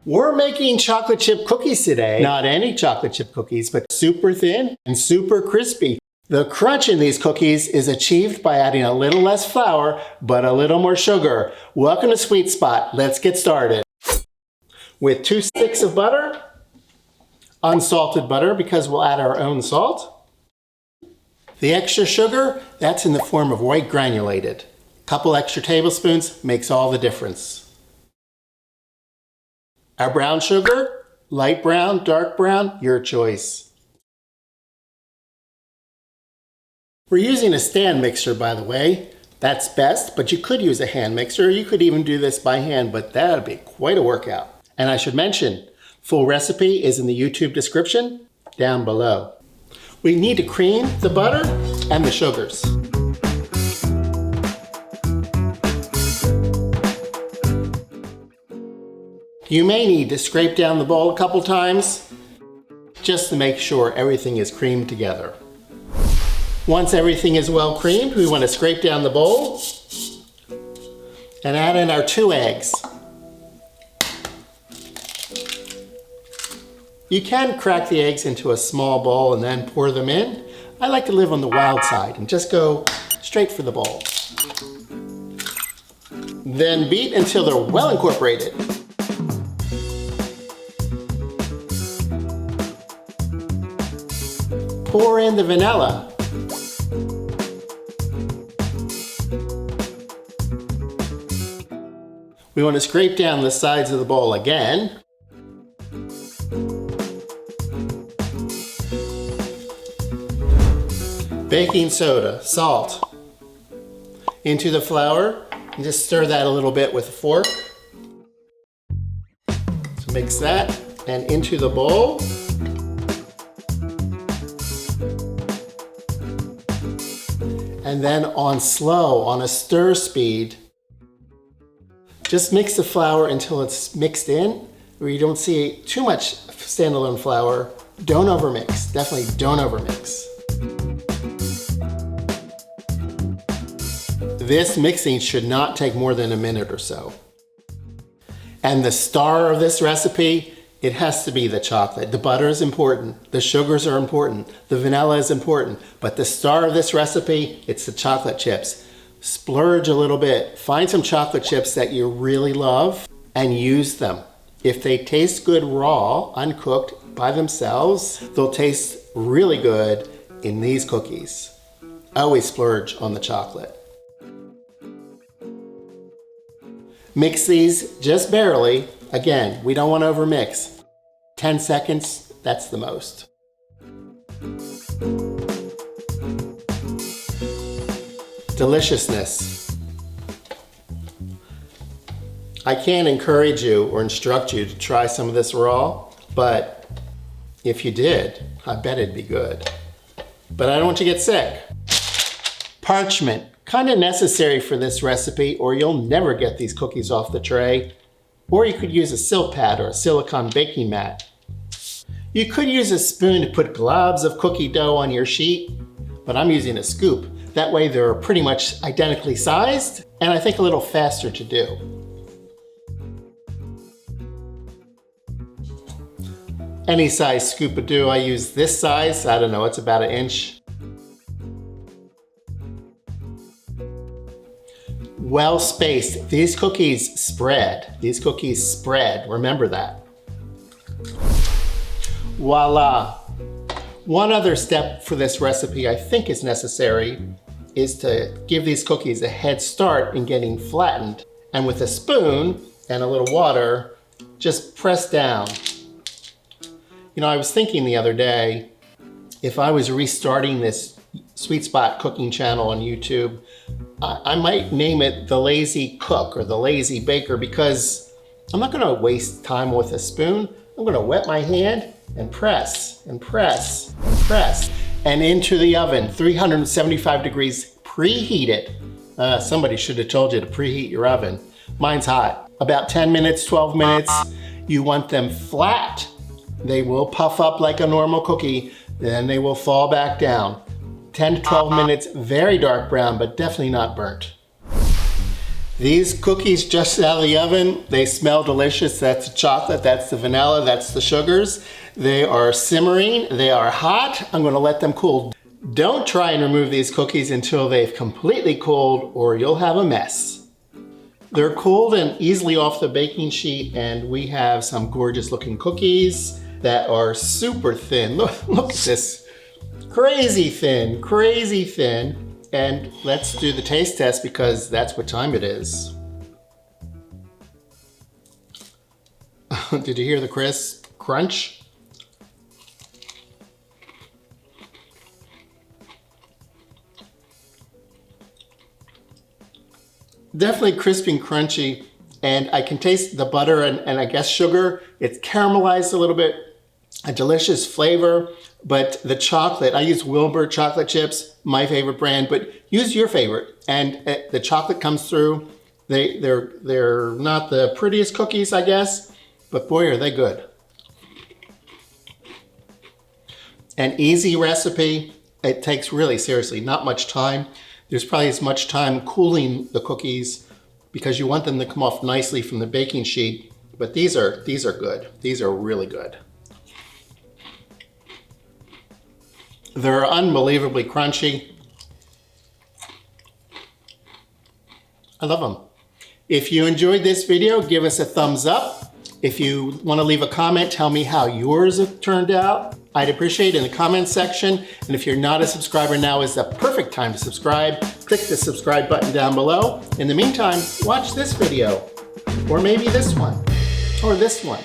We're making chocolate chip cookies today. Not any chocolate chip cookies, but super thin and super crispy. The crunch in these cookies is achieved by adding a little less flour, but a little more sugar. Welcome to Sweet Spot. Let's get started. With 2 sticks of butter, unsalted butter because we'll add our own salt. The extra sugar, that's in the form of white granulated. Couple extra tablespoons makes all the difference. Our brown sugar, light brown, dark brown, your choice. We're using a stand mixer, by the way. That's best, but you could use a hand mixer. You could even do this by hand, but that'd be quite a workout. And I should mention, full recipe is in the YouTube description down below. We need to cream the butter and the sugars. You may need to scrape down the bowl a couple times just to make sure everything is creamed together. Once everything is well creamed, we want to scrape down the bowl and add in our 2 eggs. You can crack the eggs into a small bowl and then pour them in. I like to live on the wild side and just go straight for the bowl. Then beat until they're well incorporated. Pour in the vanilla. We want to scrape down the sides of the bowl again. Baking soda, salt, into the flour, and just stir that a little bit with a fork. So mix that and into the bowl. And then on slow, on a stir speed, just mix the flour until it's mixed in, where you don't see too much standalone flour. Don't overmix, definitely don't overmix. This mixing should not take more than a minute or so. And the star of this recipe, it has to be the chocolate. The butter is important, the sugars are important, the vanilla is important, but the star of this recipe, it's the chocolate chips. Splurge a little bit. Find some chocolate chips that you really love and use them. If they taste good raw, uncooked by themselves, they'll taste really good in these cookies. Always splurge on the chocolate. Mix these just barely. Again, we don't want to overmix. 10 seconds, that's the most. Deliciousness. I can't encourage you or instruct you to try some of this raw, but if you did, I bet it'd be good. But I don't want you to get sick. Parchment, kind of necessary for this recipe or you'll never get these cookies off the tray. Or you could use a silk pad or a silicone baking mat. You could use a spoon to put globs of cookie dough on your sheet, but I'm using a scoop. That way they're pretty much identically sized, and I think a little faster to do. Any size scoop of dough, I use this size. I don't know, it's about 1 inch. Well spaced. These cookies spread. These cookies spread. Remember that. Voila. One other step for this recipe I think is necessary is to give these cookies a head start in getting flattened. And with a spoon and a little water, just press down. You know, I was thinking the other day, if I was restarting this Sweet Spot cooking channel on YouTube, I might name it The Lazy Cook or The Lazy Baker because I'm not gonna waste time with a spoon. I'm gonna wet my hand and press and press and press. And into the oven, 375 degrees, preheated. Somebody should have told you to preheat your oven. Mine's hot. About 10 minutes, 12 minutes. You want them flat. They will puff up like a normal cookie, then they will fall back down. 10 to 12 minutes, very dark brown, but definitely not burnt. These cookies just out of the oven, they smell delicious. That's the chocolate, that's the vanilla, that's the sugars. They are simmering, they are hot. I'm gonna let them cool. Don't try and remove these cookies until they've completely cooled or you'll have a mess. They're cooled and easily off the baking sheet, and we have some gorgeous looking cookies that are super thin. Look at this, crazy thin, crazy thin. And let's do the taste test because that's what time it is. Did you hear the crisp crunch? Definitely crispy and crunchy, and I can taste the butter and I guess sugar. It's caramelized a little bit, a delicious flavor. But the chocolate, I use Wilbur chocolate chips, my favorite brand, but use your favorite. And the chocolate comes through. They're not the prettiest cookies, I guess, but boy, are they good. An easy recipe. It takes really, seriously, not much time. There's probably as much time cooling the cookies because you want them to come off nicely from the baking sheet. But these are good. These are really good. They're unbelievably crunchy. I love them. If you enjoyed this video, give us a thumbs up. If you want to leave a comment, tell me how yours have turned out. I'd appreciate it in the comments section. And if you're not a subscriber, now is the perfect time to subscribe. Click the subscribe button down below. In the meantime, watch this video, or maybe this one, or this one.